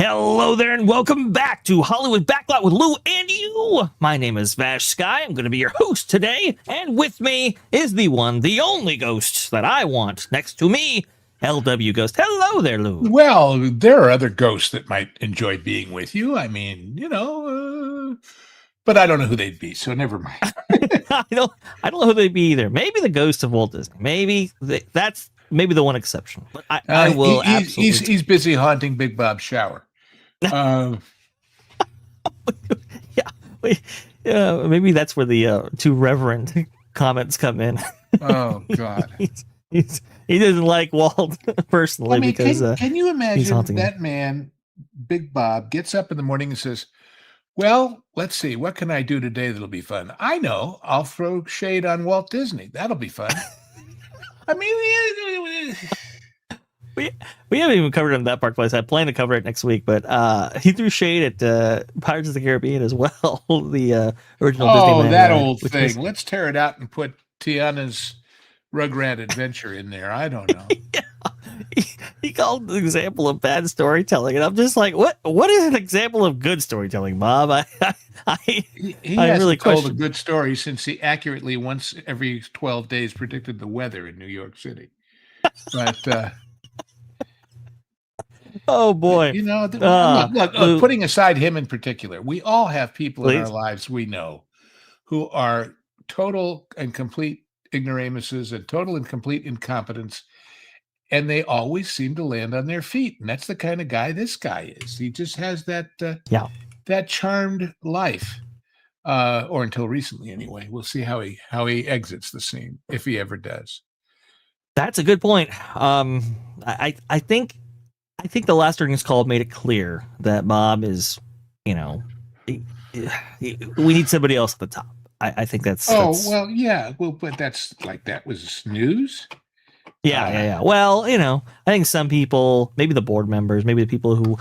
Hello there and welcome back to Hollywood Backlot with Lou and you. My name is VashSky. I'm going to be your host today, and with me is the one, the only ghost that I want. Next to me, LW Ghost. Hello there, Lou. Well, there are other ghosts that might enjoy being with you. I mean, but I don't know who they'd be, so never mind. I don't know who they'd be either. Maybe the ghost of Walt Disney. Maybe that's the one exception. But I will absolutely. He's busy haunting Big Bob's shower. Maybe that's where the too reverent comments come in. Oh God, he doesn't like Walt personally. I mean, because can you imagine that man, Big Bob, gets up in the morning and says, "Well, let's see, what can I do today that'll be fun? I know, I'll throw shade on Walt Disney. That'll be fun." I mean, we haven't even covered it in that Park Place. I plan to cover it next week, but he threw shade at Pirates of the Caribbean as well. The original Disneyland. That old thing. Let's tear it out and put Tiana's Rugrat Adventure in there. I don't know. Yeah. He called an example of bad storytelling, and I'm just like, what is an example of good storytelling, Bob? He hasn't really told a good story since he accurately once every 12 days predicted the weather in New York City. But oh boy, look, putting aside him in particular, we all have people in our lives we know who are total and complete ignoramuses and total and complete incompetence, and they always seem to land on their feet. And that's the kind of guy this guy is. He just has that that charmed life, or until recently anyway. We'll see how he exits the scene, if he ever does. That's a good point. I think the last earnings call made it clear that Bob is, we need somebody else at the top. I think that's. Well, yeah. Well, but that was news. Yeah. Well, I think some people, maybe the board members, maybe the people who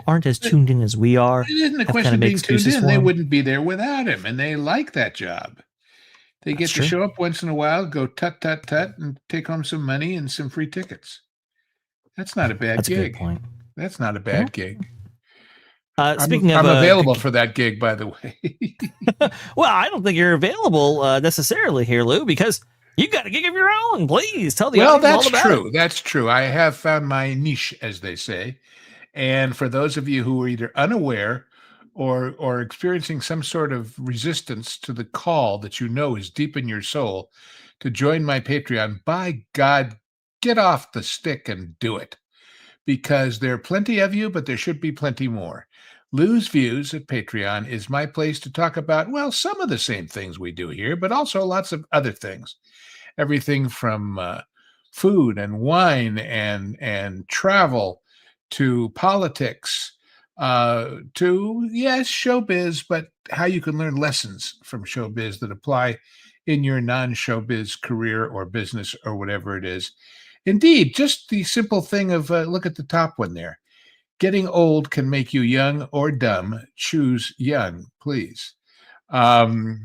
aren't as tuned in as we are. It isn't a question of being tuned in. They wouldn't be there without him, and they like that job. They get to show up once in a while, go tut, and take home some money and some free tickets. That's not a bad gig. A good point. That's not a bad gig. Speaking I'm available for that gig, by the way. Well, I don't think you're available necessarily here, Lou, because you got a gig of your own. Please tell the audience all about it. Well, that's true. I have found my niche, as they say. And for those of you who are either unaware or experiencing some sort of resistance to the call that is deep in your soul to join my Patreon, by God, get off the stick and do it. Because there are plenty of you, but there should be plenty more. Lou's Views at Patreon is my place to talk about, well, some of the same things we do here, but also lots of other things. Everything from food and wine and travel to politics to, yes, showbiz, but how you can learn lessons from showbiz that apply in your non-showbiz career or business or whatever it is. Indeed, just the simple thing of look at the top one there. Getting old can make you young or dumb. Choose young, please. And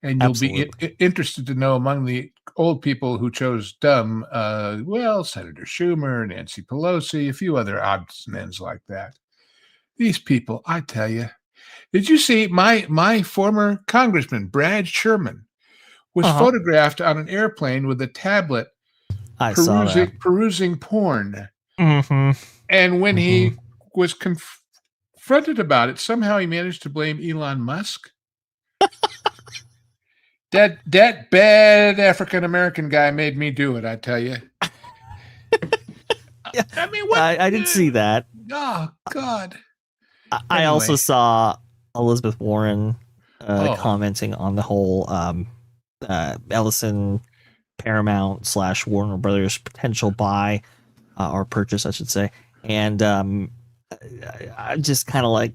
you'll be interested to know among the old people who chose dumb, Senator Schumer, Nancy Pelosi, a few other odds and ends like that. These people, I tell you. Did you see my former congressman, Brad Sherman, was photographed on an airplane with a tablet perusing porn. Mm-hmm. And when he was confronted about it, somehow he managed to blame Elon Musk. That bad African-American guy made me do it, I tell you. Yeah. I mean, what? I didn't see that. Oh, God. I also saw Elizabeth Warren commenting on the whole Ellison Paramount / Warner Brothers potential buy or purchase, I should say. And I'm just kind of like,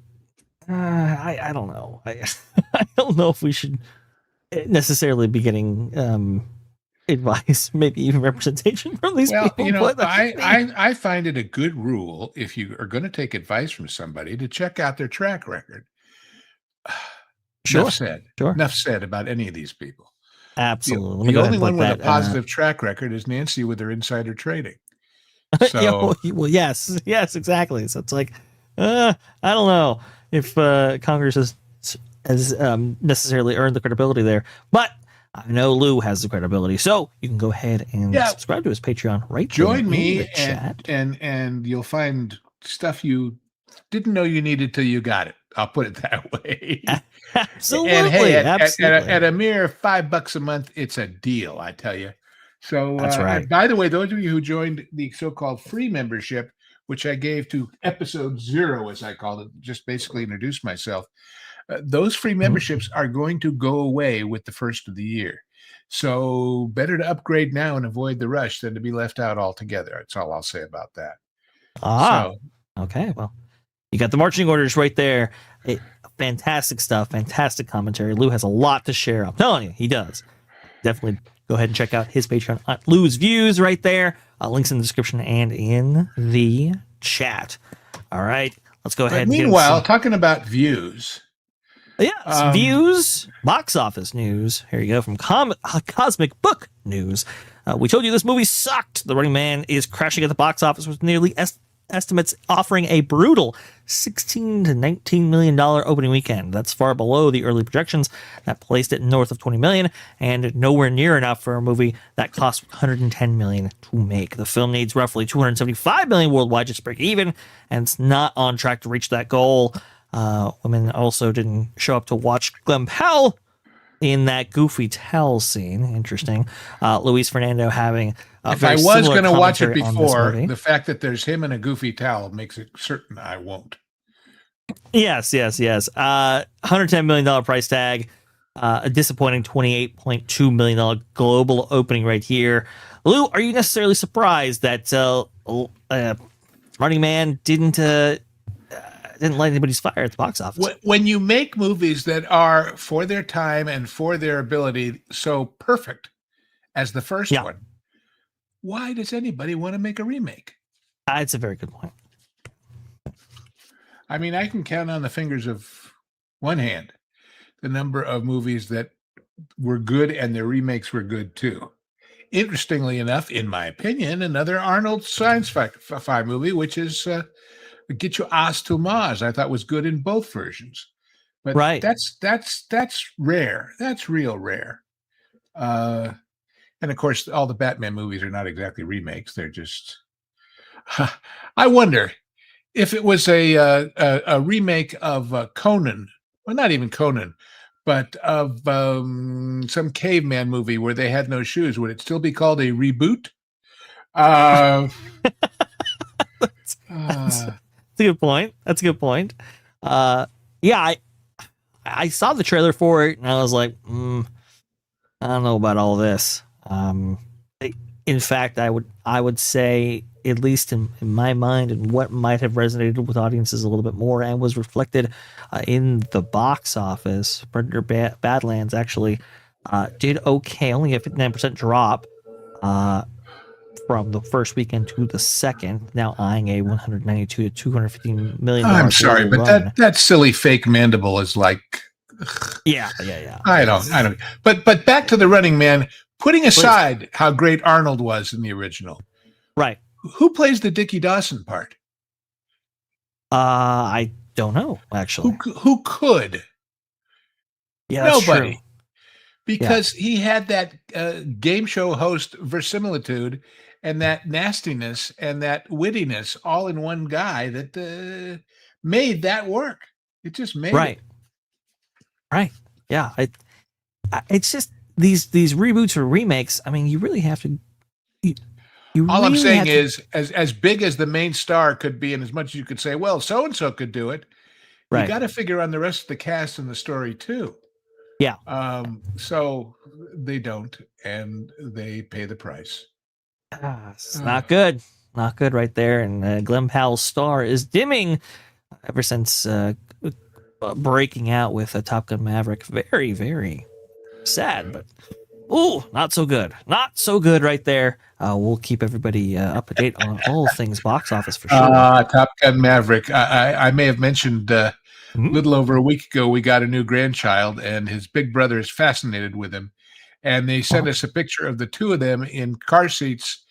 I don't know. I don't know if we should necessarily be getting advice, maybe even representation from these people. I find it a good rule, if you are going to take advice from somebody, to check out their track record. Enough said about any of these people. Absolutely. The only one with a positive track record is Nancy with her insider trading. Yeah, So well, yes, exactly. So it's like, I don't know if Congress has necessarily earned the credibility there, but I know Lou has the credibility. So you can go ahead and yeah, subscribe to his Patreon right there join in the me chat. and you'll find stuff you didn't know you needed till you got it. I'll put it that way. And hey, Absolutely, at absolutely. a mere $5 a month, it's a deal, I tell you. So, That's and right. by the way, those of you who joined the so-called free membership, which I gave to episode 0, as I called it, just basically introduced myself. Those free Mhm. memberships are going to go away with the first of the year. So better to upgrade now and avoid the rush than to be left out altogether. That's all I'll say about that. Ah, So okay. Well, you got the marching orders right there. Fantastic stuff. Fantastic commentary. Lou has a lot to share. I'm telling you, he does. Definitely go ahead and check out his Patreon at Lou's Views right there. Links in the description and in the chat. All right, let's go but ahead and get into meanwhile, some, talking about views, yes, um, views, box office news. Here you go from Cosmic Book News. We told you this movie sucked. The Running Man is crashing at the box office with nearly estimates offering a brutal $16 to $19 million opening weekend. That's far below the early projections that placed it north of $20 million and nowhere near enough for a movie that cost $110 million to make. The film needs roughly $275 million worldwide just to break even, and it's not on track to reach that goal. Women also didn't show up to watch Glenn Powell in that goofy towel scene. Interesting. Luis Fernando having a if I very was similar going to watch it commentary on this before, movie. the fact that there's him in a goofy towel makes it certain I won't. Yes. $110 million price tag. A disappointing $28.2 million global opening right here. Lou, are you necessarily surprised that Running Man didn't light anybody's fire at the box office? When you make movies that are for their time and for their ability so perfect as the first Yeah, one, why does anybody want to make a remake? it's a very good point. I mean, I can count on the fingers of one hand the number of movies that were good and their remakes were good too. Interestingly enough, in my opinion, another Arnold sci-fi movie, which is Get Your Ass to Mars, I thought was good in both versions. But Right. that's rare. That's real rare. Uh, and of course, all the Batman movies are not exactly remakes. They're just. I wonder if it was a remake of Conan, well, not even Conan, but of some caveman movie where they had no shoes, would it still be called a reboot? Uh, That's uh, a good point. That's a good point. Yeah, I saw the trailer for it and I was like, I don't know about all this. In fact, I would say, at least in my mind, and what might have resonated with audiences a little bit more and was reflected in the box office. Predator Badlands actually did okay, only a 59% drop from the first weekend to the second, now eyeing a 192 to $215 million I'm sorry, global but run. that silly fake mandible is like, Yeah. I don't. But back to the Running Man. Putting Please. aside how great Arnold was in the original, Right. who plays the Dickie Dawson part? I don't know, actually. Who could? Yeah, that's true. Nobody, Yeah. because he had that game show host verisimilitude and that nastiness and that wittiness all in one guy that made that work. It just made it. Right. Right. Yeah. It's just these reboots or remakes. I mean, you really have to. You, you All I'm really saying have to. is, as big as the main star could be, and as much as you could say, well, so and so could do it, you Right. got to figure on the rest of the cast and the story too. Yeah. So they don't, and they pay the price. It's Uh, not good. Not good right there. And Glenn Powell's star is dimming ever since breaking out with a Top Gun Maverick. Very, very sad, but not so good. Not so good right there. We'll keep everybody up to date on all things box office for sure. Top Gun Maverick. I may have mentioned a Mhm. little over a week ago, we got a new grandchild, and his big brother is fascinated with him. And they sent Uh-huh. us a picture of the two of them in car seats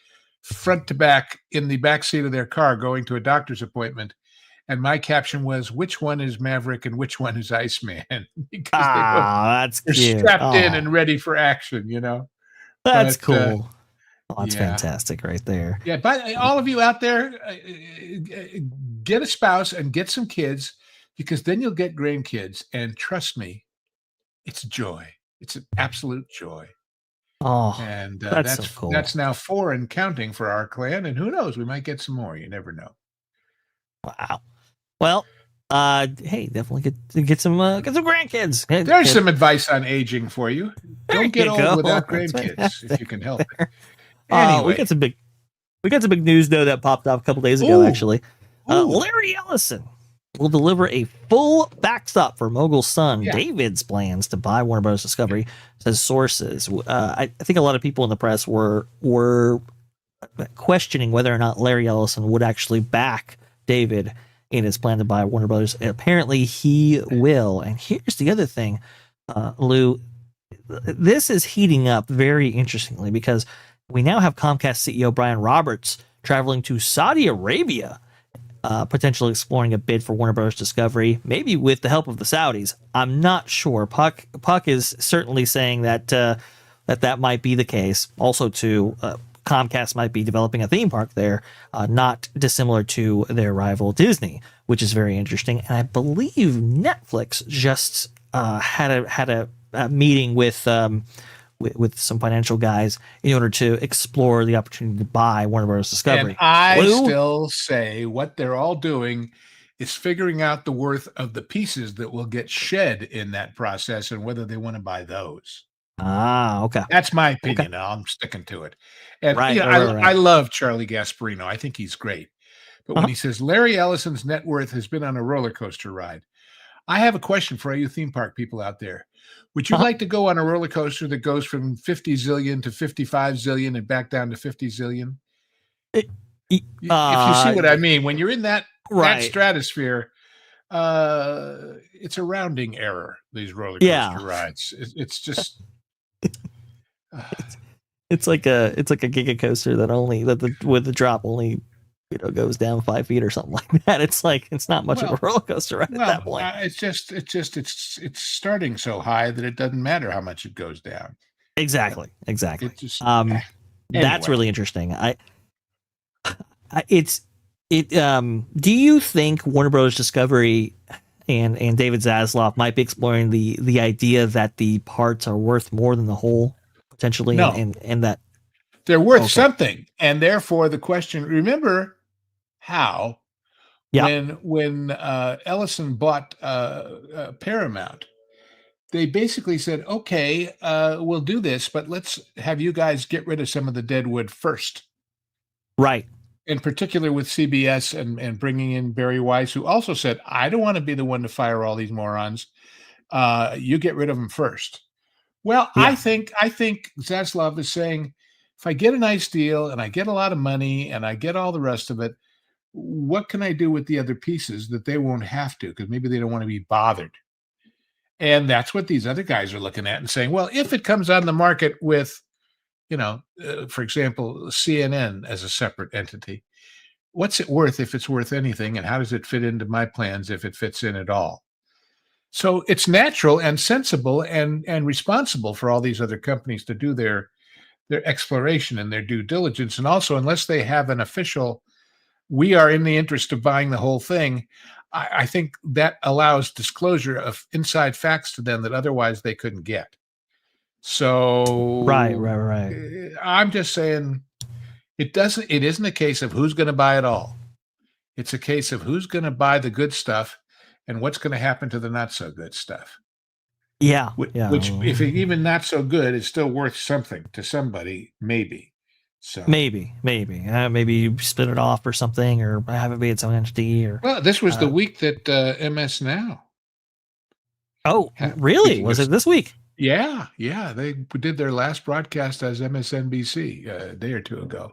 front to back in the back seat of their car going to a doctor's appointment. And my caption was, which one is Maverick and which one is Iceman? Because That's they're cute. strapped in and ready for action, you know. That's But cool. That's yeah. fantastic right there. Yeah, but all of you out there, get a spouse and get some kids, because then you'll get grandkids. And trust me, it's joy. It's an absolute joy. Oh, And that's so cool. that's now 4 and counting for our clan. And who knows, we might get some more. You never know. Wow. Well, hey, definitely get some grandkids. There's some advice on aging for you. Don't get old without grandkids if you can help it. Anyway, we got some big news though that popped up a couple days ago. Actually, Larry Ellison will deliver a full backstop for Mogul's son David's plans to buy Warner Bros. Discovery, says sources. I think a lot of people in the press were questioning whether or not Larry Ellison would actually back David in his plan to buy Warner Brothers. Apparently he will. And here's the other thing, Lou, this is heating up very interestingly, because we now have Comcast CEO Brian Roberts traveling to Saudi Arabia, potentially exploring a bid for Warner Brothers Discovery, maybe with the help of the Saudis. I'm not sure. Puck is certainly saying that that might be the case. Also, too, Comcast might be developing a theme park there, not dissimilar to their rival Disney, which is very interesting. And I believe Netflix just had a meeting with some financial guys in order to explore the opportunity to buy Warner Bros. Discovery. And I still say what they're all doing is figuring out the worth of the pieces that will get shed in that process and whether they want to buy those. Okay. That's my opinion. Okay. I'm sticking to it. And right. I love Charlie Gasparino. I think he's great. But when he says Larry Ellison's net worth has been on a roller coaster ride, I have a question for all you theme park people out there. Would you like to go on a roller coaster that goes from 50 zillion to 55 zillion and back down to 50 zillion? If you see what I mean, when you're in that stratosphere, it's a rounding error, these roller coaster rides. It's just it's like a giga coaster that with the drop only goes down 5 feet or something like that. It's like it's not much of a roller coaster at that point. It's starting so high that it doesn't matter how much it goes down. Exactly. Anyway. That's really interesting. Do you think Warner Bros. Discovery and David Zaslav might be exploring the idea that the parts are worth more than the whole potentially? No. And that they're worth something, and therefore the question, remember how when Ellison bought Paramount, they basically said, okay, we'll do this, but let's have you guys get rid of some of the dead wood first. Right. In particular with CBS and bringing in Barry Weiss, who also said, I don't want to be the one to fire all these morons. You get rid of them first. Well, I think Zaslav is saying, if I get a nice deal and I get a lot of money and I get all the rest of it, what can I do with the other pieces that they won't have to? Because maybe they don't want to be bothered. And that's what these other guys are looking at and saying, well, if it comes on the market with, for example, CNN as a separate entity, what's it worth if it's worth anything? And how does it fit into my plans if it fits in at all? So it's natural and sensible and responsible for all these other companies to do their exploration and their due diligence. And also, unless they have an official, we are in the interest of buying the whole thing, I think that allows disclosure of inside facts to them that otherwise they couldn't get. So right. I'm just saying it isn't a case of who's going to buy it all. It's a case of who's going to buy the good stuff and what's going to happen to the not so good stuff. Yeah. Which if it even not so good, is still worth something to somebody, maybe. So maybe you split it off or something, or have it be its own entity. Or well, this was the week that MS Now. Oh, really? Was it this week? Yeah. They did their last broadcast as MSNBC a day or two ago.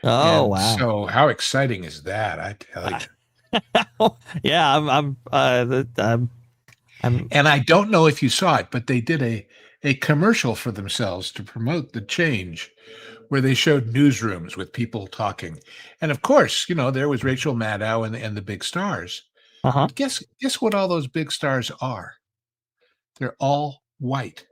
Oh, wow! So how exciting is that? I tell you. Yeah, I'm. And I don't know if you saw it, but they did a commercial for themselves to promote the change, where they showed newsrooms with people talking. And of course, there was Rachel Maddow and the big stars. Uh-huh. But guess what all those big stars are? They're all white.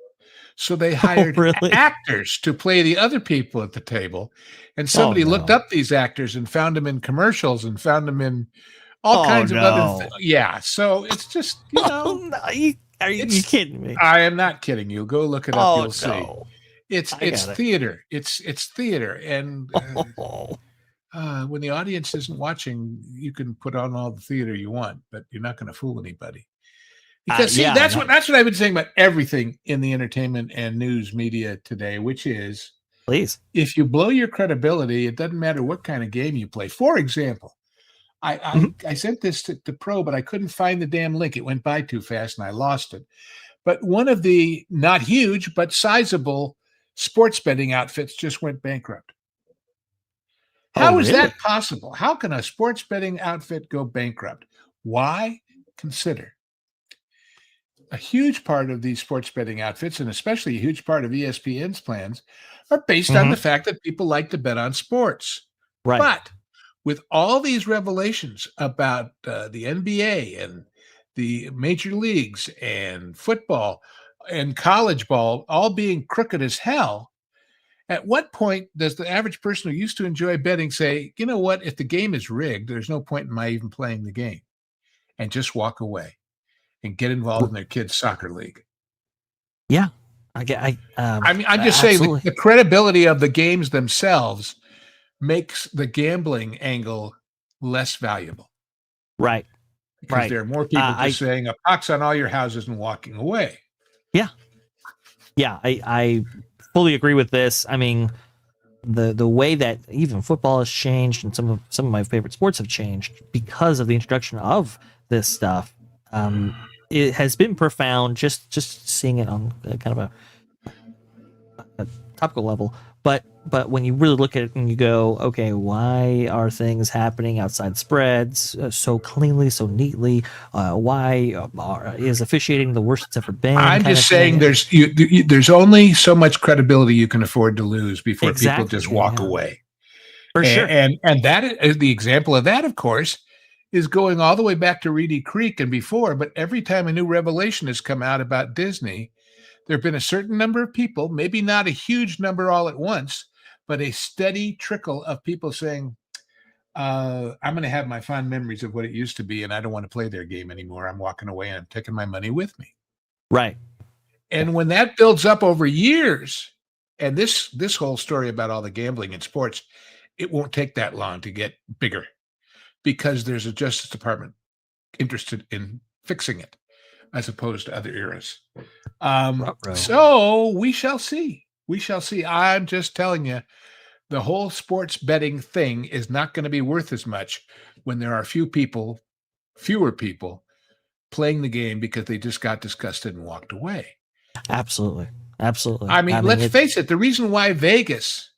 So they Oh, hired really? actors to play the other people at the table. And Oh, somebody looked no. up these actors and found them in commercials and found them in all Oh, kinds of other no. yeah. So it's just, Oh, no. Are you kidding me? I am not kidding you. Go look it up. Oh, You'll see. no. It's I got it. theater. It's theater. And Oh, when the audience isn't watching, you can put on all the theater you want, but you're not going to fool anybody. Because see, yeah, that's what I've been saying about everything in the entertainment and news media today, which is please. if you blow your credibility, it doesn't matter what kind of game you play. For example, I sent this to Pro, but I couldn't find the damn link. It went by too fast and I lost it. But one of the not huge but sizable sports betting outfits just went bankrupt. How Oh, is really? that possible? How can a sports betting outfit go bankrupt? Why? Consider a huge part of these sports betting outfits, and especially a huge part of ESPN's plans, are based on the fact that people like to bet on sports. Right. But with all these revelations about the NBA and the major leagues and football and college ball all being crooked as hell, at what point does the average person who used to enjoy betting say, you know what, if the game is rigged, there's no point in my even playing the game, and just walk away and get involved in their kids' soccer league? Yeah. I'm just saying the credibility of the games themselves makes the gambling angle less valuable. Right. Because there are more people just saying a pox on all your houses and walking away. Yeah. Yeah. I fully agree with this. I mean, the way that even football has changed and some of my favorite sports have changed because of the introduction of this stuff. It has been profound just seeing it on kind of a topical level, but when you really look at it and you go, okay, why are things happening outside spreads so cleanly, so neatly? Why is officiating the worst it's ever been? I'm just saying there's only so much credibility you can afford to lose before people just walk away. For sure. And that is the example of that, of course, is going all the way back to Reedy Creek and before. But every time a new revelation has come out about Disney, there have been a certain number of people, maybe not a huge number all at once, but a steady trickle of people saying, I'm going to have my fond memories of what it used to be, and I don't want to play their game anymore. I'm walking away and I'm taking my money with me. Right. And when that builds up over years, and this whole story about all the gambling in sports, it won't take that long to get bigger because there's a Justice Department interested in fixing it as opposed to other eras. So we shall see. We shall see. I'm just telling you, the whole sports betting thing is not going to be worth as much when there are fewer people playing the game because they just got disgusted and walked away. Absolutely. I mean, let's face it. The reason why Vegas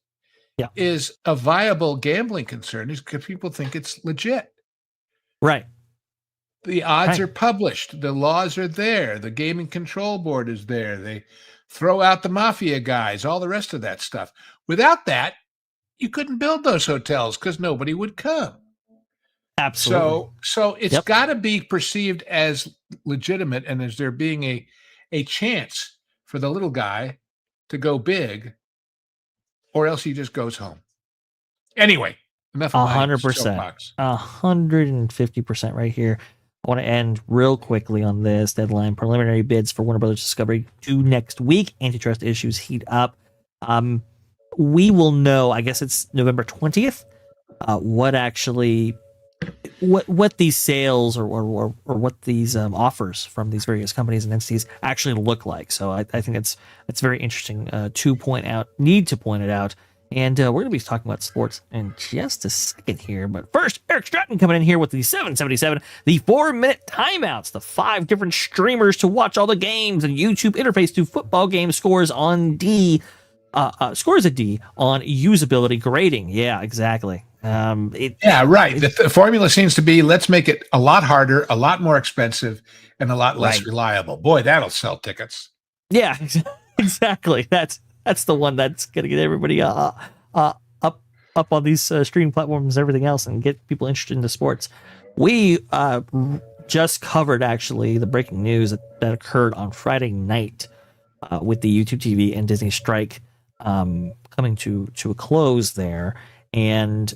is a viable gambling concern is because people think it's legit. Right. The odds are published. The laws are there. The Gaming Control Board is there. They throw out the mafia guys, all the rest of that stuff. Without that, you couldn't build those hotels because nobody would come. Absolutely. So it's got to be perceived as legitimate, and as there being a chance for the little guy to go big, or else he just goes home. Anyway, enough of 100%. 150% right here. I want to end real quickly on this deadline. Preliminary bids for Warner Brothers Discovery due next week. Antitrust issues heat up. We will know, I guess it's November 20th, what these sales or what these offers from these various companies and entities actually look like. So I think it's very interesting to point out, it out. And we're going to be talking about sports in just a second here. But first, Eric Stratton coming in here with the 777, the 4-minute timeouts, the 5 different streamers to watch all the games, and YouTube interface to football game scores on D. Scores a D on usability grading. Yeah, exactly. Right. The formula seems to be, let's make it a lot harder, a lot more expensive, and a lot less reliable. Boy, that'll sell tickets. Yeah, exactly. That's the one that's going to get everybody up on these streaming platforms and everything else, and get people interested in the sports. We just covered actually the breaking news that occurred on Friday night with the YouTube TV and Disney strike coming to a close there, and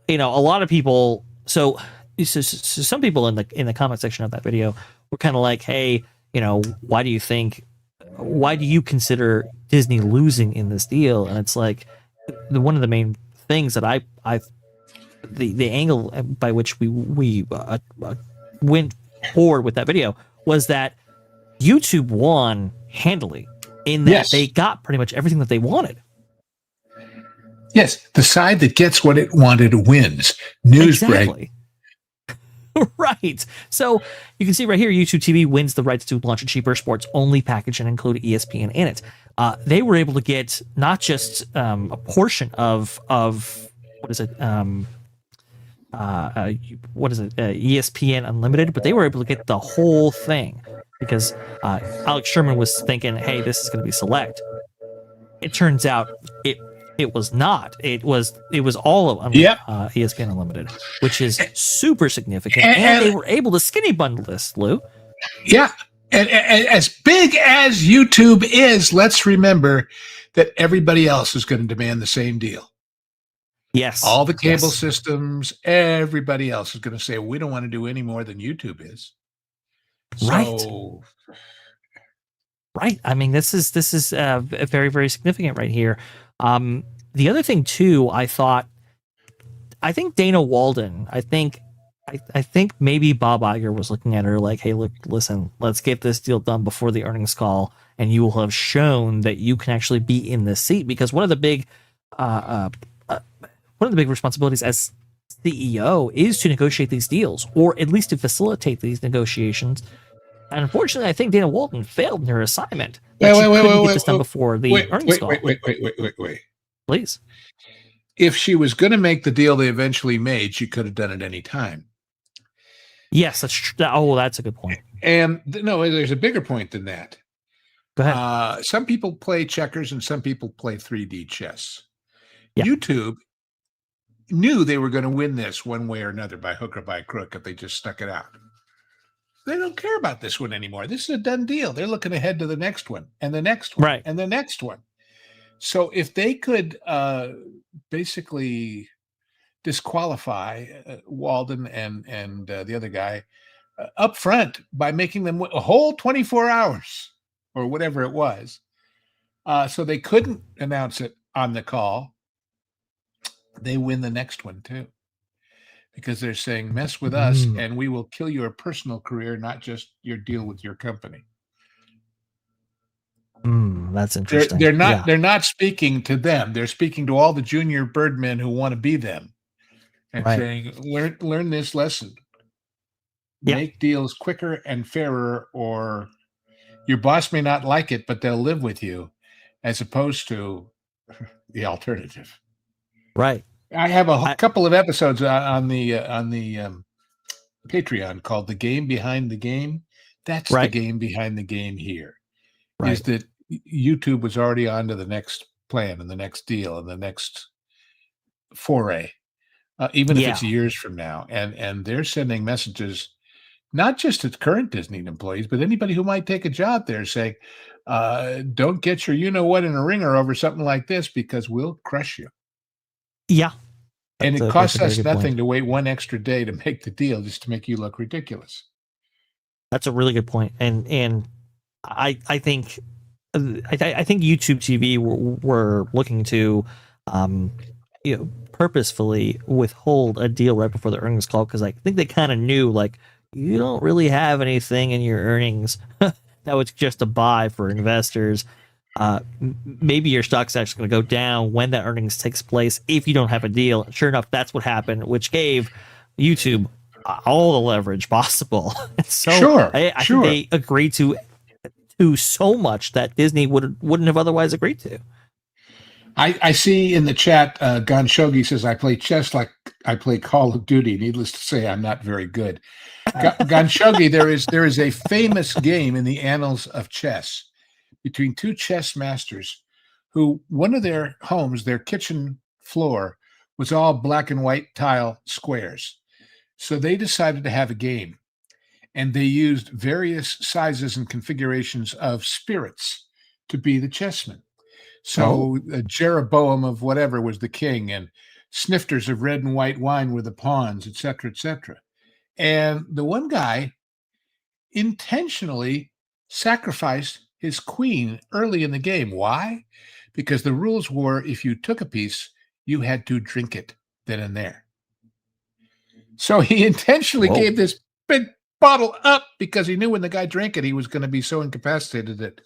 a lot of people. So some people in the comment section of that video were kind of like, "Hey, why do you consider Disney losing in this deal?" And it's like one of the main things that the angle by which we went forward with that video was that YouTube won handily in that they got pretty much everything that they wanted. Yes, the side that gets what it wanted wins. News break. Right. So you can see right here, YouTube TV wins the rights to launch a cheaper sports-only package and include ESPN in it. They were able to get not just a portion of what is it? ESPN Unlimited, but they were able to get the whole thing because Alex Sherman was thinking, "Hey, this is going to be select." It turns out it was not. It was all of ESPN Unlimited, which is super significant. And they were able to skinny bundle this, Lou. Yeah. And as big as YouTube is, let's remember that everybody else is going to demand the same deal. Yes. All the cable systems, everybody else is going to say, we don't want to do any more than YouTube is. So, right. I mean, this is very, very significant right here. The other thing too, I think Dana Walden, I think maybe Bob Iger was looking at her like, "Hey, look, listen, let's get this deal done before the earnings call, and you will have shown that you can actually be in this seat." Because one of the big responsibilities as CEO is to negotiate these deals, or at least to facilitate these negotiations. And unfortunately, I think Dana Walden failed in her assignment. Get this done before the earnings call. Wait. Please. If she was going to make the deal they eventually made, she could have done it any time. Yes, that's true. Oh, that's a good point. And no, there's a bigger point than that. Go ahead. Some people play checkers and some people play 3D chess. Yeah. YouTube knew they were going to win this one way or another by hook or by crook if they just stuck it out. They don't care about this one anymore. This is a done deal. They're looking ahead to the next one and the next one and the next one. So if they could basically disqualify Walden and the other guy up front by making them a whole 24 hours or whatever it was, so they couldn't announce it on the call, they win the next one too. Because they're saying, mess with us and we will kill your personal career, not just your deal with your company. That's interesting. They're not speaking to them. They're speaking to all the junior birdmen who want to be them and saying, learn this lesson. Make deals quicker and fairer, or your boss may not like it, but they'll live with you, as opposed to the alternative. Right. I have a couple of episodes on the Patreon called "The Game Behind the Game." That's the game behind the game here. Is that YouTube was already on to the next plan and the next deal and the next foray, even if it's years from now. And they're sending messages, not just to current Disney employees, but anybody who might take a job there, saying, don't get your you-know-what in a ringer over something like this, because we'll crush you. Yeah. And it costs us nothing to wait one extra day to make the deal just to make you look ridiculous. That's a really good point. And I think YouTube TV were looking to purposefully withhold a deal right before the earnings call, because I think they kind of knew, like, you don't really have anything in your earnings that was just a buy for investors. Maybe your stock's actually going to go down when that earnings takes place if you don't have a deal. Sure enough, that's what happened, which gave YouTube all the leverage possible. So I think they agreed to so much that Disney wouldn't have otherwise agreed to. I see in the chat, Ganshogi says, I play chess like I play Call of Duty. Needless to say, I'm not very good. Ganshogi, there is a famous game in the annals of chess between two chess masters who one of their homes, their kitchen floor, was all black and white tile squares. So they decided to have a game, and they used various sizes and configurations of spirits to be the chessmen. Oh, So Jeroboam of whatever was the king, and snifters of red and white wine were the pawns, etc., etc. And the one guy intentionally sacrificed his queen early in the game. Why? Because the rules were if you took a piece, you had to drink it then and there. So he intentionally whoa. gave this big bottle up because he knew when the guy drank it, he was going to be so incapacitated that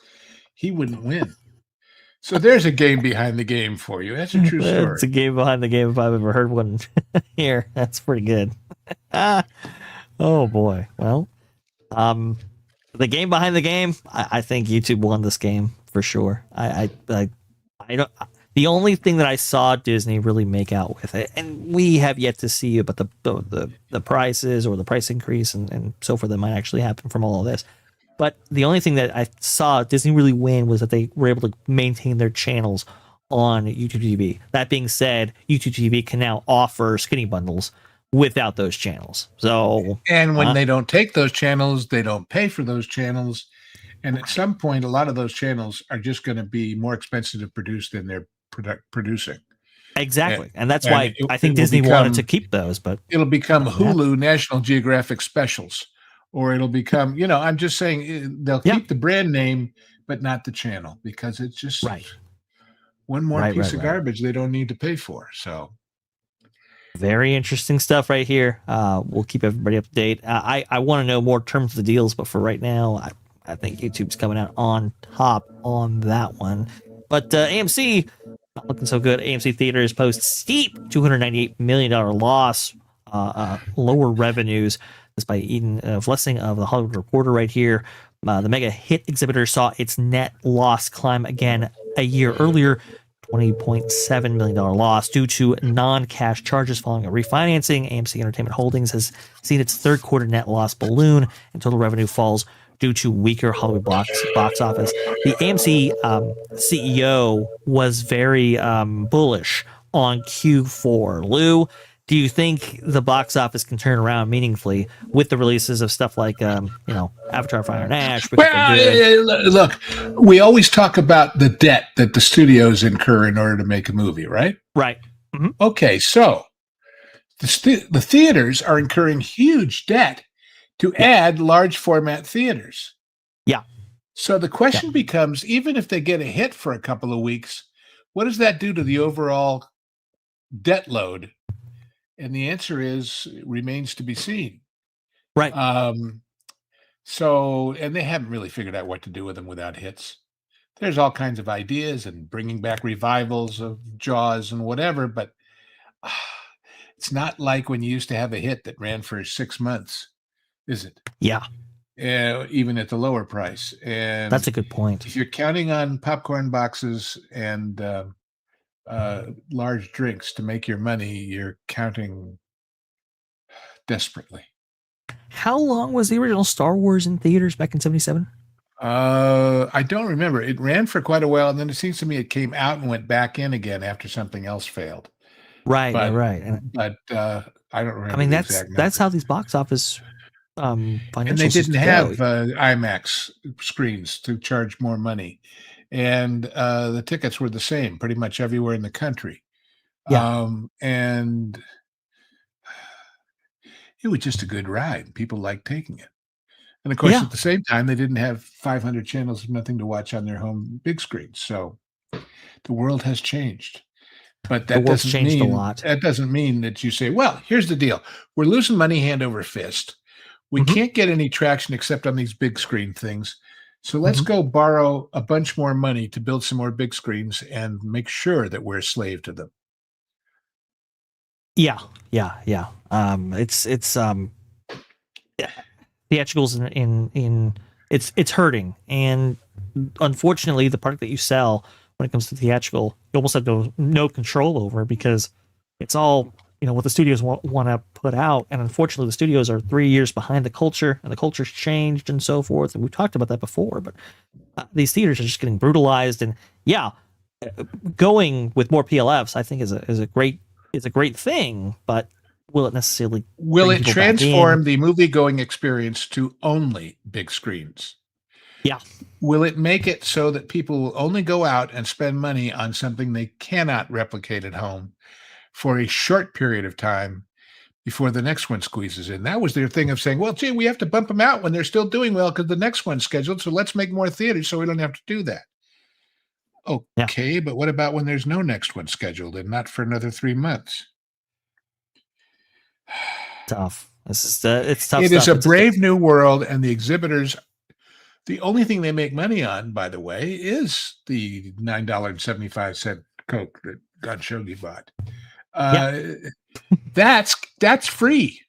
he wouldn't win. So there's a game behind the game for you. That's a true It's story. a game behind the game if I've ever heard one here. That's pretty good. Oh boy. Well, the game behind the game. I think YouTube won this game for sure. I don't. The only thing that I saw Disney really make out with it, and we have yet to see about the prices or the price increase and so forth that might actually happen from all of this. But the only thing that I saw Disney really win was that they were able to maintain their channels on YouTube TV. That being said, YouTube TV can now offer skinny bundles without those channels. So, And when they don't take those channels, they don't pay for those channels. And at some point, a lot of those channels are just going to be more expensive to produce than they're producing. exactly, and that's And why I think Disney wanted to keep those. But it'll become doesn't happen. Hulu National Geographic specials, or it'll become, I'm just saying they'll Yeah. keep the brand name, but not the channel because it's just Right. one more Right, piece right, of right. garbage they don't need to pay for. So Very interesting stuff right here. We'll keep everybody up to date. I want to know more terms of the deals, but for right now, I think YouTube's coming out on top on that one. But AMC, not looking so good. AMC Theaters post steep $298 million loss, lower revenues. This by Eden Vlessing of the Hollywood Reporter right here. The mega hit exhibitor saw its net loss climb again a year earlier. $20.7 million loss due to non-cash charges following a refinancing. AMC Entertainment Holdings has seen its third quarter net loss balloon, and total revenue falls due to weaker Hollywood box office. The AMC CEO was very bullish on Q4. Lou, do you think the box office can turn around meaningfully with the releases of stuff like, Avatar: Fire and Ash? look, we always talk about the debt that the studios incur in order to make a movie, right? Right. Mm-hmm. Okay, so the theaters are incurring huge debt to add large format theaters. Yeah. So the question becomes, even if they get a hit for a couple of weeks, what does that do to the overall debt load? And the answer remains to be seen. Right. So, and they haven't really figured out what to do with them without hits. There's all kinds of ideas and bringing back revivals of Jaws and whatever, but it's not like when you used to have a hit that ran for 6 months, is it? Yeah. Even at the lower price. And that's a good point. If you're counting on popcorn boxes and large drinks to make your money, you're counting desperately. How long was the original Star Wars in theaters back in 77? I don't remember. It ran for quite a while, and then it seems to me it came out and went back in again after something else failed. Right, But I don't remember. I mean, that's how these box office financial and they didn't have go. IMAX screens to charge more money, and the tickets were the same pretty much everywhere in the country. Yeah. And it was just a good ride. People liked taking it. And of course, Yeah. at the same time, they didn't have 500 channels of nothing to watch on their home big screen. So the world has changed. But that world's doesn't changed a mean lot. that doesn't mean that you say, well, here's the deal. We're losing money hand over fist. We Mhm. can't get any traction except on these big screen things. So let's go borrow a bunch more money to build some more big screens and make sure that we're a slave to them. Yeah. It's theatricals in it's hurting, and unfortunately, the product that you sell when it comes to theatrical, you almost have no control over, because it's all what the studios want to put out, and unfortunately, the studios are 3 years behind the culture, and the culture's changed and so forth. And we've talked about that before, but these theaters are just getting brutalized, and yeah. going with more PLFs, I think is a great thing, but will it necessarily Will bring it people back in? transform the movie-going experience to only big screens? Yeah. Will it make it so that people will only go out and spend money on something they cannot replicate at home for a short period of time before the next one squeezes in? That was their thing of saying, well, gee, we have to bump them out when they're still doing well because the next one's scheduled. So let's make more theaters so we don't have to do that. Yeah. Okay, but what about when there's no next one scheduled and not for another 3 months? Tough. This is it's tough It is stuff. a It's a, brave new world, and the exhibitors, the only thing they make money on, by the way, is the $9.75 Coke that Godshogi bought. yeah. Uh, that's free.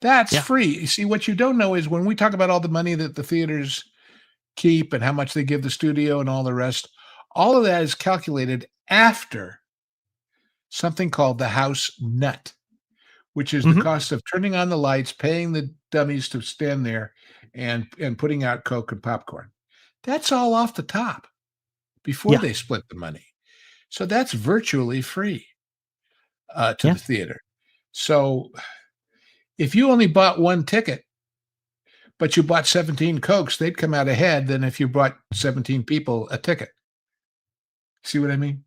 That's Yeah. free. You see, what you don't know is when we talk about all the money that the theaters keep and how much they give the studio and all the rest, all of that is calculated after something called the house nut, which is the Hmm. cost of turning on the lights, paying the dummies to stand there and putting out Coke and popcorn. That's all off the top before Yeah. they split the money. So that's virtually free to Yeah. the theater. So if you only bought one ticket, but you bought 17 Cokes, they'd come out ahead than if you bought 17 people a ticket. See what I mean?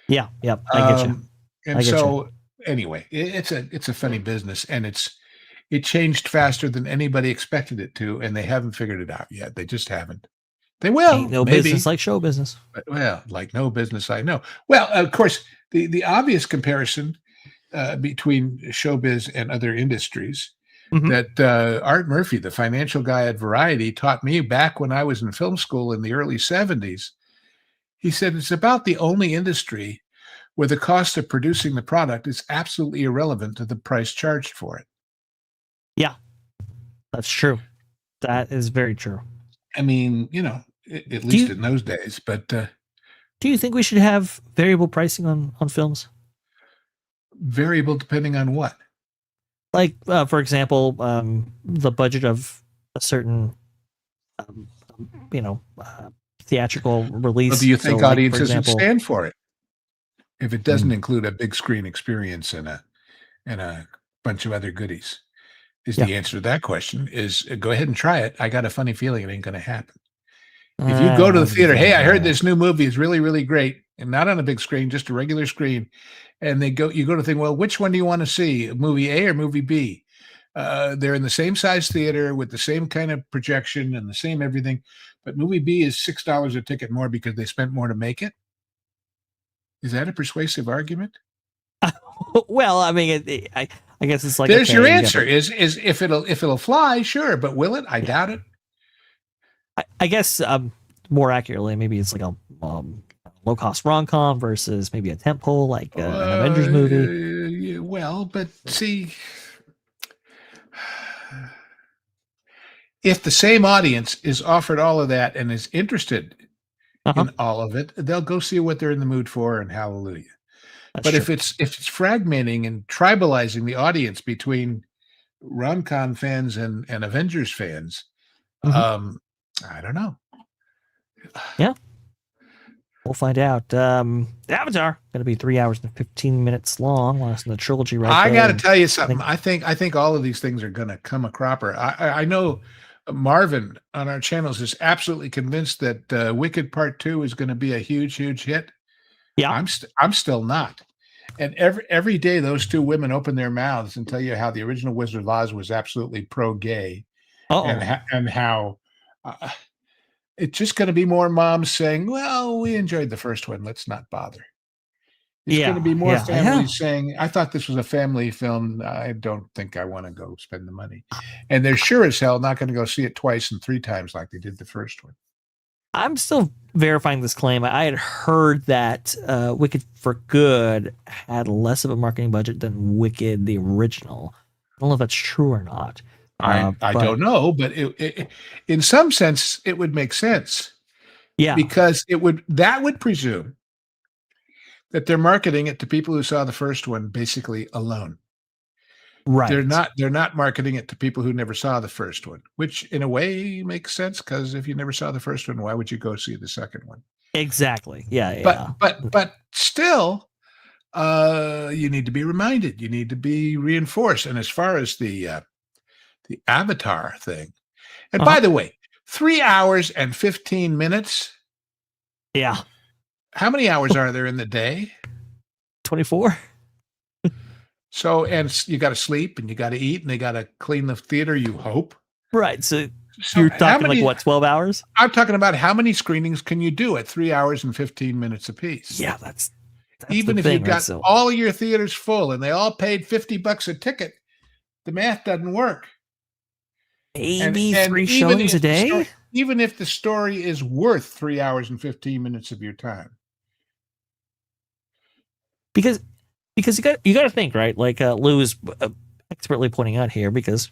Yeah. Yeah. I get you. Um, I and get you. so anyway, it's a funny business, and it changed faster than anybody expected it to, and they haven't figured it out yet. They just haven't. They Ain't will, no business maybe, like show business. but well, like no business I know. Well, of course, the obvious comparison between showbiz and other industries Hmm. that Art Murphy, the financial guy at Variety, taught me back when I was in film school in the early 70s. He said it's about the only industry where the cost of producing the product is absolutely irrelevant to the price charged for it. Yeah, that's true. That is very true. I mean, at Do least you in those days, but do you think we should have variable pricing on films? variable depending on what. Like, for example, the budget of a certain, um, theatrical Well, do release. you So, think like, for audiences would example, stand for it if it doesn't mm, include a big screen experience and a bunch of other goodies? Is yeah, the answer to that question is go ahead and try it. I got a funny feeling it ain't going to happen. If you go to the to be theater, hey, fair, I heard yeah, this new movie is really, really great, and not on a big screen, just a regular screen, and you go to think, well, which one do you want to see, movie A or movie B? They're in the same size theater with the same kind of projection and the same everything, but movie B is $6 a ticket more because they spent more to make it. Is that a persuasive argument? well, I mean, I guess it's like, There's your okay, you got answer. the, Is if it'll fly, sure, but will it? I yeah, doubt it. I guess more accurately, maybe it's like a low cost rom com versus maybe a tentpole like an Avengers movie. Well, but see, if the same audience is offered all of that and is interested Uh huh. in all of it, they'll go see what they're in the mood for and hallelujah. That's But true. if it's fragmenting and tribalizing the audience between rom-com fans and Avengers fans, Hmm. um, I don't know. Yeah, we'll find out. Avatar going to be 3 hours and 15 minutes long, lasting the trilogy right I there. got to And tell you I something. think, I think all of these things are going to come a cropper. I know Marvin on our channels is absolutely convinced that Wicked Part Two is going to be a huge, huge hit. yeah. I'm still not. And every day those two women open their mouths and tell you how the original Wizard of Oz was absolutely pro-gay, and Oh, how uh, it's just going to be more moms saying, "Well, we enjoyed the first one. Let's not bother." It's going to yeah, be more yeah, yeah. families saying, "I thought this was a family film. I don't think I want to go spend the money," and they're sure as hell not going to go see it twice and three times like they did the first one. I'm still verifying this claim. I had heard that Wicked for Good had less of a marketing budget than Wicked the original. I don't know if that's true or not. I But don't know, but in some sense, it would make sense yeah, because that would presume that they're marketing it to people who saw the first one basically alone. Right. They're not marketing it to people who never saw the first one, which in a way makes sense, because if you never saw the first one, why would you go see the second one? Exactly. Yeah. But Yeah. still, you need to be reminded. You need to be reinforced. And as far as the Avatar thing, and Uh-huh. by the way, 3 hours and 15 minutes. Yeah. How many hours are there in the day? 24. So, and you got to sleep and you got to eat and they got to clean the theater, you hope. Right. So So, you're how talking like many? what, 12 hours? I'm talking about how many screenings can you do at 3 hours and 15 minutes apiece? Yeah, that's the Even if you thing, right? got So all of your theaters full and they all paid $50 a ticket, the math doesn't work. maybe And three showings a day? even if the story is worth 3 hours and 15 minutes of your time. Because you got to think, right? Like Lou is expertly pointing out here, because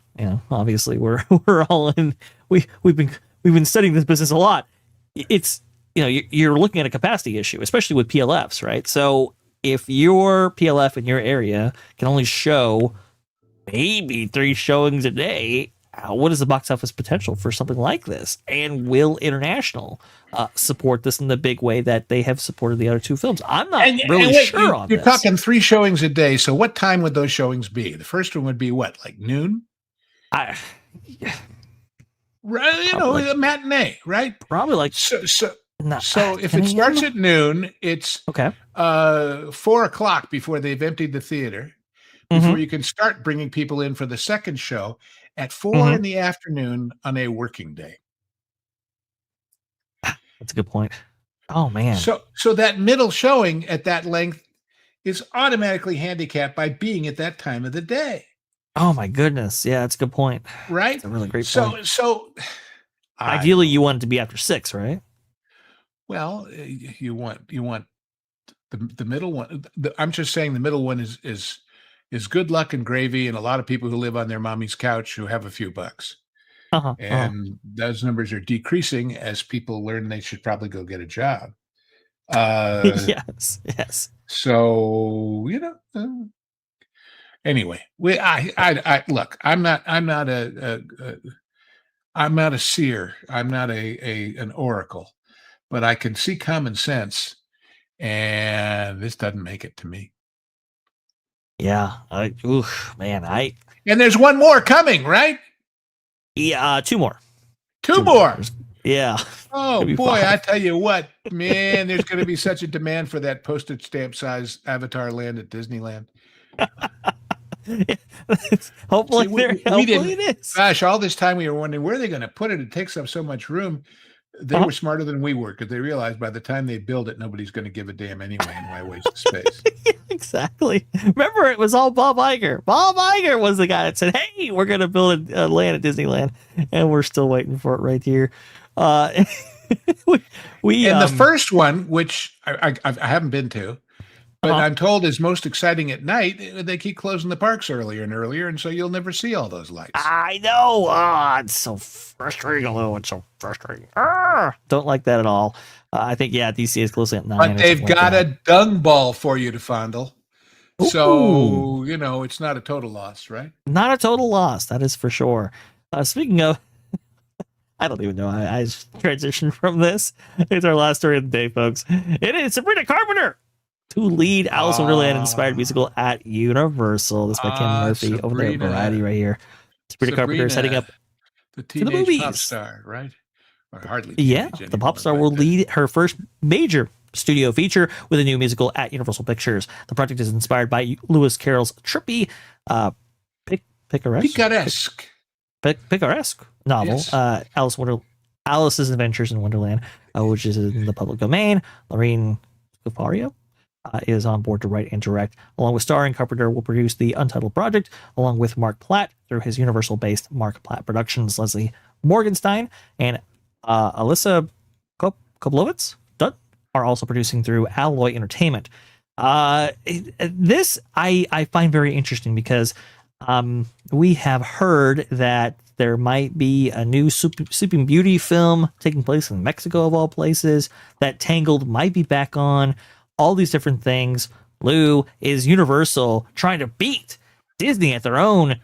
obviously we're all in, we've been studying this business a lot. It's you're looking at a capacity issue, especially with PLFs, right? So if your PLF in your area can only show maybe 3 showings a day, what is the box office potential for something like this? And will international support this in the big way that they have supported the other 2 films? I'm not really wait, sure on you're this. talking 3 showings a day. So what time would those showings be? The first one would be what, like noon? I Right, a matinee, right? probably like So not, if 10 it starts a.m.? at noon, it's Okay. 4 o'clock before they've emptied the theater, Mm-hmm. before you can start bringing people in for the second show at 4 Mm-hmm. in the afternoon on a working day. That's a good point. Oh man. So that middle showing at that length is automatically handicapped by being at that time of the day, Oh my goodness. Yeah, that's a good point. right? That's a really great point. So I don't Ideally, know. you want it to be after 6, right? Well, you want the middle one. I'm just saying the middle one is good luck and gravy, and a lot of people who live on their mommy's couch who have a few bucks. Uh-huh. And those numbers are decreasing as people learn they should probably go get a job. Yes. So anyway, I look. I'm not a seer. I'm not an oracle, but I can see common sense, and this doesn't make it to me. Yeah. Man. And there's one more coming, right? Yeah. 2 more. 2 more. Yeah. Oh Maybe boy, 5. I tell you what, man, there's going to be such a demand for that postage stamp size Avatar land at Disneyland. Hopefully, we didn't. it is. Gosh, all this time we were wondering where they're going to put it. It takes up so much room. They were smarter than we were, because they realized by the time they build it, nobody's going to give a damn anyway, and why waste the space? Yeah, exactly. Remember, it was all Bob Iger. Bob Iger was the guy that said, "Hey, we're going to build a land at Disneyland," and we're still waiting for it right here. We And the first one, which I haven't been to, but I'm told is most exciting at night, they keep closing the parks earlier and earlier, and so you'll never see all those lights. I know. It's so frustrating, Lou. It's so frustrating. Don't like that at all. I think, DC is closing at 9. But they've got a dung ball for you to fondle. Ooh. So, it's not a total loss, right? Not a total loss. That is for sure. Speaking of, I don't even know how I transitioned from this. It's our last story of the day, folks. It is Sabrina Carpenter to lead Alice in Wonderland inspired musical at Universal. This by Kim Murphy over there at Variety right here. Sabrina Carpenter is heading up the to the teenage movies. pop star, right? Or hardly. Yeah, the pop star will lead her first major studio feature with a new musical at Universal Pictures. The project is inspired by Lewis Carroll's trippy, picaresque novel, yes. Alice's Adventures in Wonderland, which is in the public domain. Lorraine Scafario is on board to write and direct. Along with starring, Carpenter will produce the untitled project, along with Mark Platt through his Universal-based Mark Platt Productions. Leslie Morgenstein and Alyssa Koblowitz are also producing through Alloy Entertainment. This I find very interesting because we have heard that there might be a new Sleeping Beauty film taking place in Mexico, of all places, that Tangled might be back on, all these different things. Lou, is Universal trying to beat Disney at their own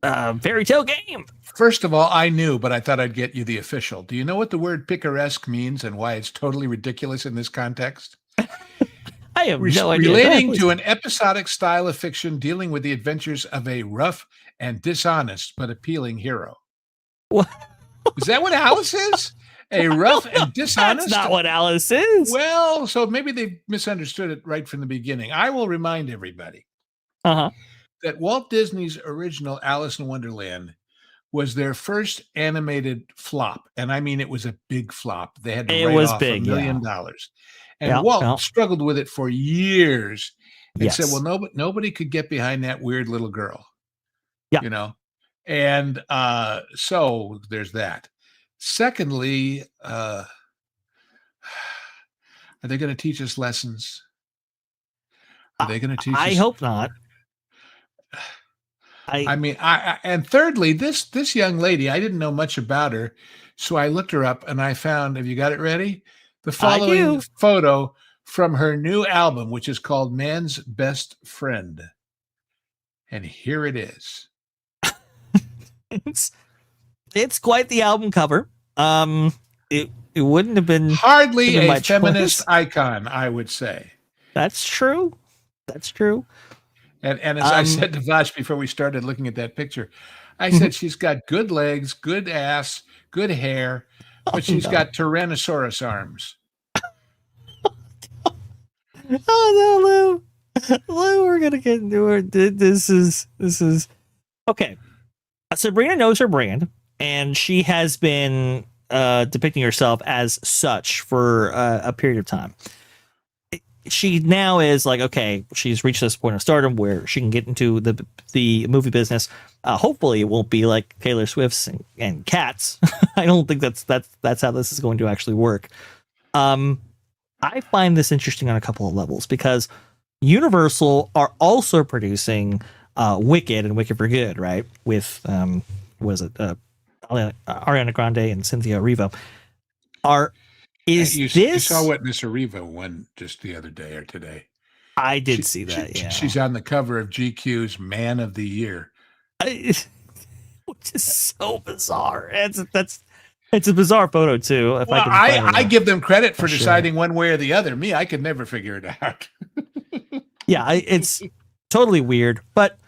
fairy tale game. First of all, I knew, but I thought I'd get you the official. Do you know what the word picaresque means and why it's totally ridiculous in this context? I have no idea. Relating to an episodic style of fiction dealing with the adventures of a rough and dishonest but appealing hero. What? Is that what Alice is? A rough and dishonest? That's not what Alice is. Well, so maybe they misunderstood it right from the beginning. I will remind everybody that Walt Disney's original Alice in Wonderland was their first animated flop. And I mean, it was a big flop. They had to write off $1 million. And Walt struggled with it for years and said, well, nobody could get behind that weird little girl. Yeah. You know? And so there's that. Secondly, are they going to teach us lessons? Are they going to teach us? I hope not. And thirdly, this young lady, I didn't know much about her, so I looked her up and I found, have you got it ready? The following photo from her new album, which is called Man's Best Friend. And here it is. It's quite the album cover. It wouldn't have been hardly a feminist icon, I would say. That's true. That's true. And as I said to Vash before we started looking at that picture, I said she's got good legs, good ass, good hair, but she's got Tyrannosaurus arms. Oh no, Lou, we're gonna get into it. This is okay. Sabrina knows her brand, and she has been depicting herself as such for a period of time. She now is like, okay, she's reached this point of stardom where she can get into the movie business. Hopefully, it won't be like Taylor Swift's and Cats. I don't think that's how this is going to actually work. I find this interesting on a couple of levels because Universal are also producing Wicked and Wicked for Good, right? With Ariana Grande and Cynthia Erivo. You saw what Miss Erivo won just the other day or today? I did see that. She's on the cover of GQ's Man of the Year, which is so bizarre. It's a bizarre photo too. If I give them credit for deciding one way or the other. Me, I could never figure it out. Yeah, it's totally weird. But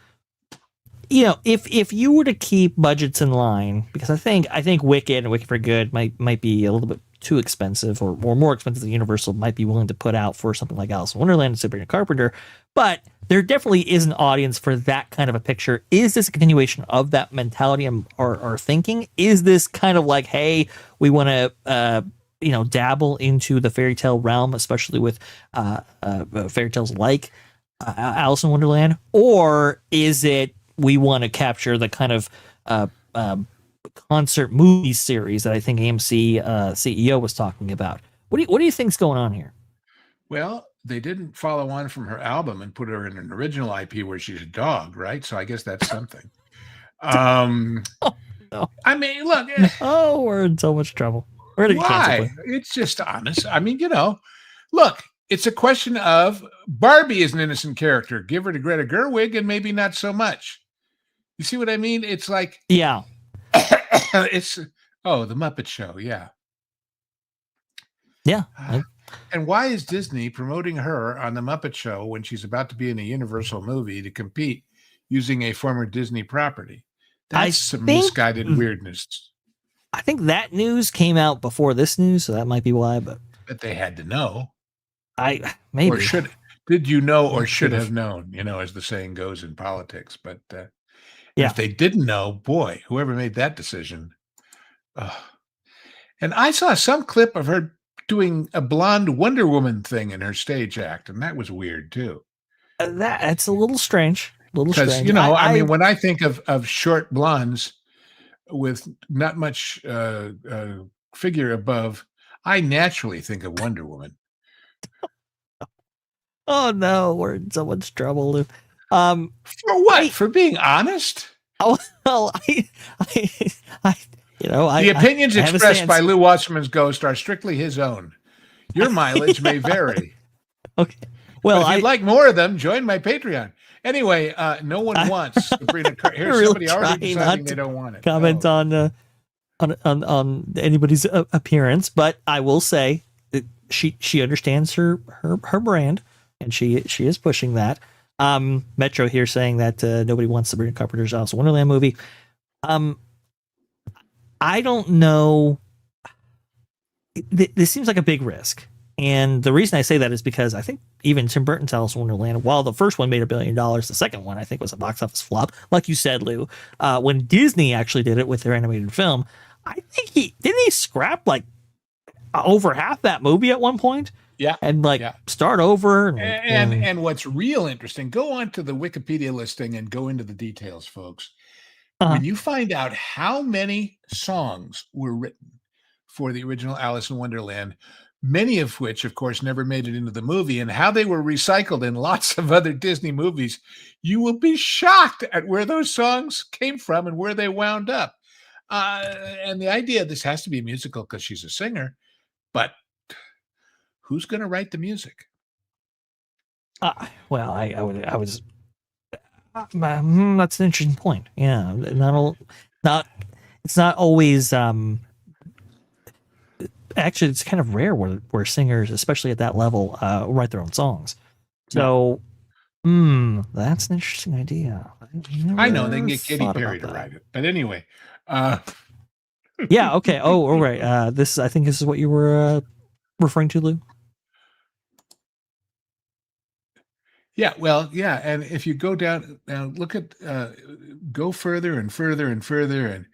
you know, if you were to keep budgets in line, because I think Wicked and Wicked for Good might be a little bit too expensive or more expensive than Universal might be willing to put out for something like Alice in Wonderland and Sabrina Carpenter, but there definitely is an audience for that kind of a picture. Is this a continuation of that mentality or thinking? Is this kind of like, hey, we want to dabble into the fairy tale realm, especially with fairy tales like Alice in Wonderland, or is it we want to capture the kind of concert movie series that I think AMC CEO was talking about? What do you think's going on here? Well, they didn't follow on from her album and put her in an original IP where she's a dog, right? So I guess that's something. No. I mean, look. Oh, we're in so much trouble. Why? It's just honest. I mean, look, it's a question of Barbie is an innocent character. Give her to Greta Gerwig and maybe not so much. You see what I mean? It's like, yeah. It's the Muppet Show, yeah. And why is Disney promoting her on the Muppet Show when she's about to be in a Universal movie to compete using a former Disney property? That's some misguided weirdness. I think that news came out before this news, so that might be why. But they had to know. Maybe or did you know or should have known? As the saying goes in politics. But if they didn't know, boy, whoever made that decision. And I saw some clip of her doing a blonde Wonder Woman thing in her stage act, and that was weird too. That's a little strange. Because I mean, when I think of short blondes with not much figure above, I naturally think of Wonder Woman. Oh no, we're in so much trouble. For what? For being honest? Oh, well, the opinions expressed by Lew Wasserman's Ghost are strictly his own. Your mileage may vary. Okay. Well, but if you'd like more of them, join my Patreon. Anyway, no one wants Sabrina Carpenter. Here's really somebody already trying deciding not they to don't want it. comment Oh. on anybody's appearance, but I will say that she understands her brand, and she is pushing that. Metro here saying that nobody wants Sabrina Carpenter's Alice in Wonderland movie. I don't know. This seems like a big risk. And the reason I say that is because I think even Tim Burton's Alice in Wonderland, while the first one made $1 billion, the second one I think was a box office flop. Like you said, Lou, when Disney actually did it with their animated film, I think he scrap like over half that movie at one point. Yeah. And yeah. start over. And what's real interesting, go on to the Wikipedia listing and go into the details, folks. When you find out how many songs were written for the original Alice in Wonderland, many of which, of course, never made it into the movie, and how they were recycled in lots of other Disney movies, you will be shocked at where those songs came from and where they wound up. And the idea, this has to be a musical because she's a singer, but who's going to write the music? Well, I was. That's an interesting point. Yeah, it's not always. Actually, it's kind of rare where singers, especially at that level, write their own songs. So, that's an interesting idea. I know they can get Katy Perry to write it, but anyway. Yeah. Okay. Oh, all right. I think this is what you were referring to, Lou. Yeah, well, yeah, and if you go down now, look at go further and further and further, and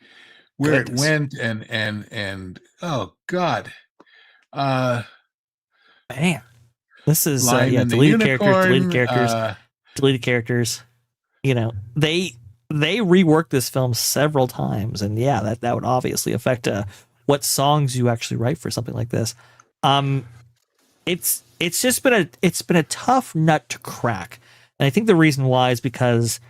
where it went, and oh God, man, this is deleted characters. You know, they reworked this film several times, and yeah, that would obviously affect what songs you actually write for something like this. It's just been a tough nut to crack, and I think the reason why is because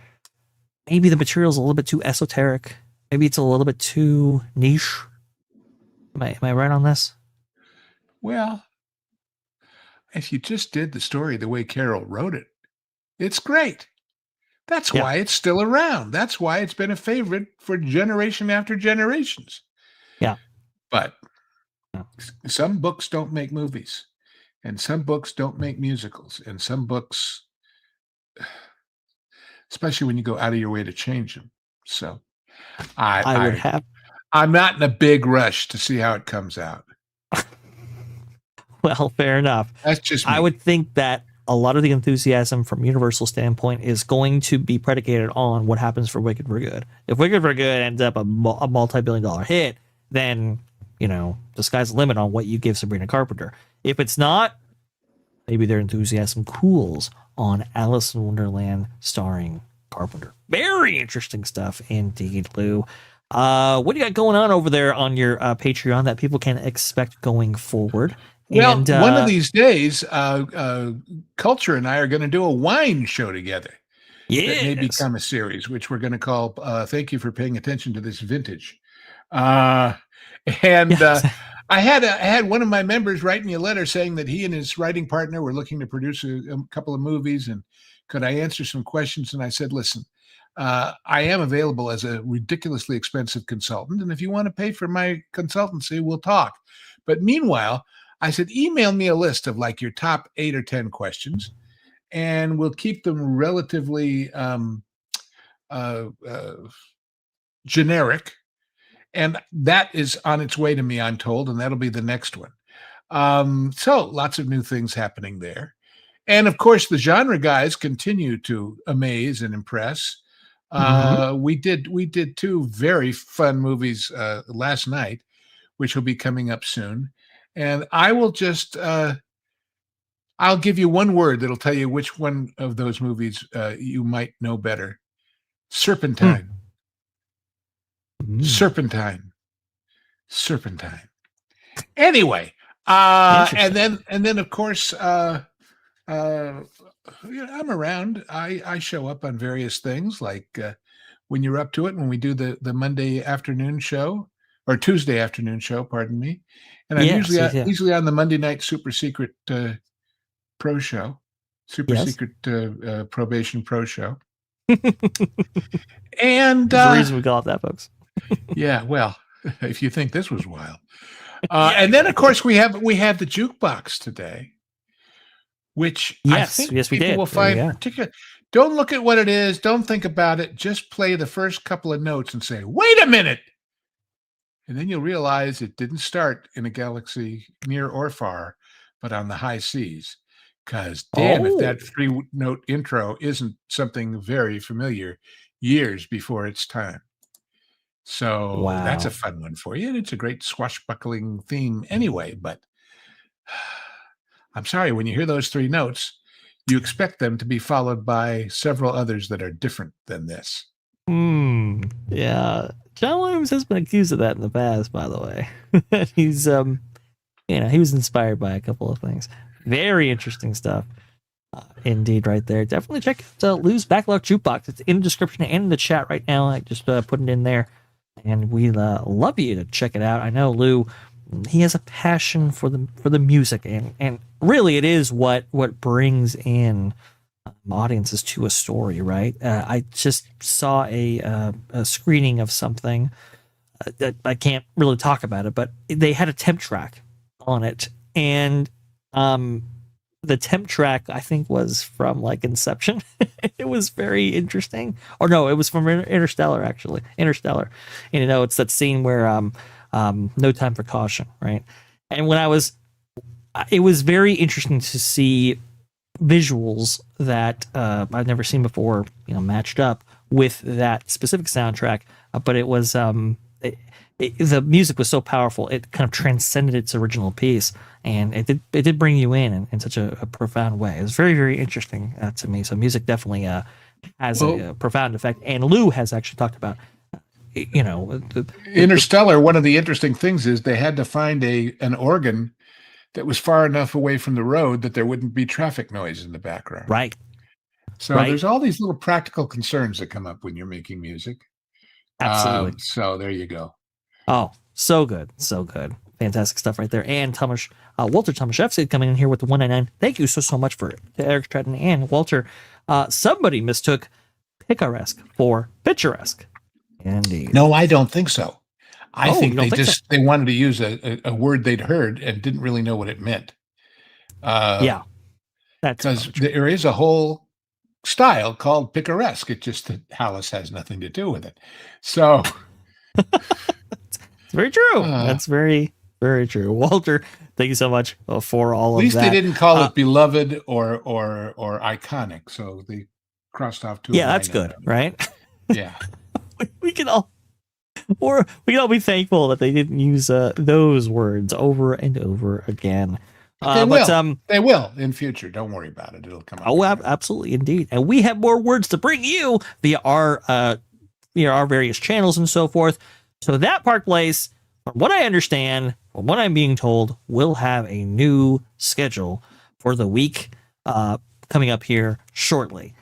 maybe the material's a little bit too esoteric. Maybe it's a little bit too niche. Am I right on this? Well, if you just did the story the way Carol wrote it, it's great. That's why it's still around. That's why it's been a favorite for generation after generations. Yeah. But some books don't make movies, and some books don't make musicals, and some books, especially when you go out of your way to change them. So I'm not in a big rush to see how it comes out. Well, fair enough. That's just me. I would think that a lot of the enthusiasm from Universal standpoint is going to be predicated on what happens for Wicked for Good. If Wicked for Good ends up a multi-billion-dollar hit, then, the sky's the limit on what you give Sabrina Carpenter. If it's not, maybe their enthusiasm cools on Alice in Wonderland starring Carpenter. Very interesting stuff indeed, Lou. What do you got going on over there on your Patreon that people can expect going forward? Well, one of these days, Culture and I are going to do a wine show together. Yeah, that may become a series, which we're going to call "Thank You for Paying Attention to This Vintage." I had one of my members write me a letter saying that he and his writing partner were looking to produce a couple of movies, and could I answer some questions? And I said, listen, I am available as a ridiculously expensive consultant, and if you want to pay for my consultancy, we'll talk. But meanwhile, I said, email me a list of like your top 8 or 10 questions, and we'll keep them relatively generic. And that is on its way to me, I'm told, and that'll be the next one. So lots of new things happening there. And of course, the genre guys continue to amaze and impress. We did 2 very fun movies last night, which will be coming up soon. And I will just, I'll give you one word that'll tell you which one of those movies you might know better. Serpentine. Serpentine. Anyway, and then of course, I'm around. I show up on various things, like when you're up to it, when we do the Monday afternoon show, or Tuesday afternoon show, pardon me. And I'm usually on the Monday night super secret pro show. super Yes. secret probation pro show. And There's a reason we call it that, folks. yeah, well, if you think this was wild. Yeah, And then, of course, we have the jukebox today, which I yes, think yes, we people did. will find particular. Don't look at what it is. Don't think about it. Just play the first couple of notes and say, "Wait a minute," and then you'll realize it didn't start in a galaxy near or far, but on the high seas. Because damn, if that 3-note intro isn't something very familiar, years before its time. So that's a fun one for you. And it's a great swashbuckling theme anyway, but I'm sorry, when you hear those 3 notes, you expect them to be followed by several others that are different than this. Yeah. John Williams has been accused of that in the past, by the way. He's he was inspired by a couple of things. Very interesting stuff. Indeed, right there. Definitely check out LEW'S Backlot Jukebox. It's in the description and in the chat right now. I just put it in there. And we love you to check it out. I know Lew, he has a passion for the music, and really it is what brings in audiences to a story, right? I just saw a screening of something that I can't really talk about it, but they had a temp track on it, and the temp track I think was from like Inception. It was very interesting. Or no, it was from Interstellar, actually. Interstellar. And it's that scene where No Time for Caution, right? And it was very interesting to see visuals that I've never seen before, matched up with that specific soundtrack. But it was the music was so powerful, it kind of transcended its original piece, and it did bring you in such a profound way. It was very, very interesting to me. So music definitely has a profound effect. And Lew has actually talked about, Interstellar. One of the interesting things is they had to find an organ that was far enough away from the road that there wouldn't be traffic noise in the background. Right. So there's all these little practical concerns that come up when you're making music. Absolutely. So there you go. Oh, so good. So good. Fantastic stuff right there. And Walter Tomaszewski coming in here with the 199. Thank you so much to Eric Stratton and Walter. Somebody mistook picaresque for picturesque. Indeed. No, I don't think so. I think they wanted to use a word they'd heard and didn't really know what it meant. Yeah. That's because there is a whole style called picaresque. It just that Hallis has nothing to do with it. So it's very true. That's very, very true. Walter, thank you so much for all of that. At least they didn't call it beloved or iconic, so they crossed off to. Yeah, that's good, right? Yeah, we can all be thankful that they didn't use those words over and over again. They will in future. Don't worry about it; it'll come out. Oh, absolutely, indeed. And we have more words to bring you via our various channels and so forth. So that Park Place, from what I understand, from what I'm being told, will have a new schedule for the week coming up here shortly.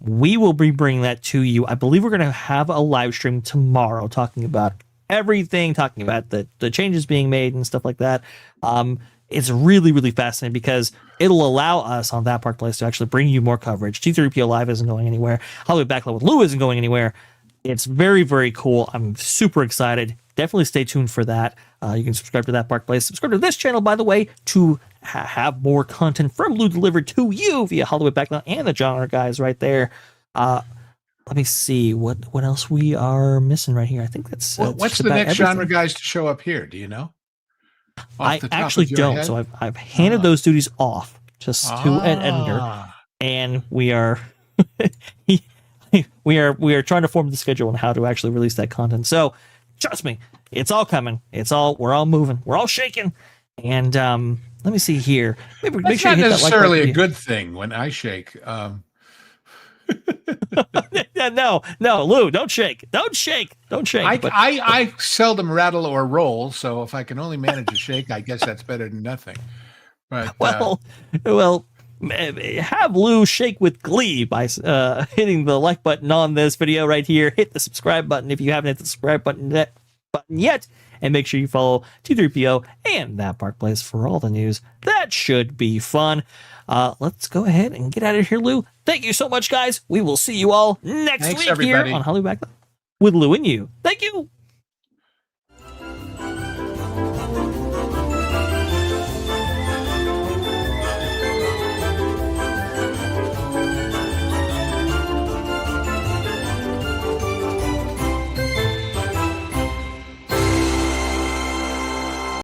We will be bringing that to you. I believe we're going to have a live stream tomorrow talking about everything, talking about the changes being made and stuff like that. It's really, really fascinating because it'll allow us on that Park Place to actually bring you more coverage. T3PO Live isn't going anywhere. Hollywood Backlot with Lew isn't going anywhere. It's very, very cool. I'm super excited. Definitely stay tuned for that. You can subscribe to that Park Place. Subscribe to this channel, by the way, to have more content from Lew delivered to you via Hollywood Backlot and the genre guys right there. Let me see what else we are missing right here. I think that's what's the next genre guys to show up here? Do you know? I actually don't. So I've handed those duties off just to an editor, and we are we are trying to form the schedule on how to actually release that content. So trust me, it's all coming. We're all moving. We're all shaking. And let me see here. Make sure not necessarily a good thing when I shake. No, Lew, don't shake. I seldom rattle or roll, so if I can only manage to shake, I guess that's better than nothing. But have Lew shake with glee by hitting the like button on this video right here. Hit the subscribe button if you haven't hit the subscribe button yet, And make sure you follow T3PO and That Park Place for all the news. That should be fun. Let's go ahead and get out of here, Lou. Thank you so much, guys. We will see you all next Thanks, week everybody. here on Hollywood Backlot with Lou and you. Thank you.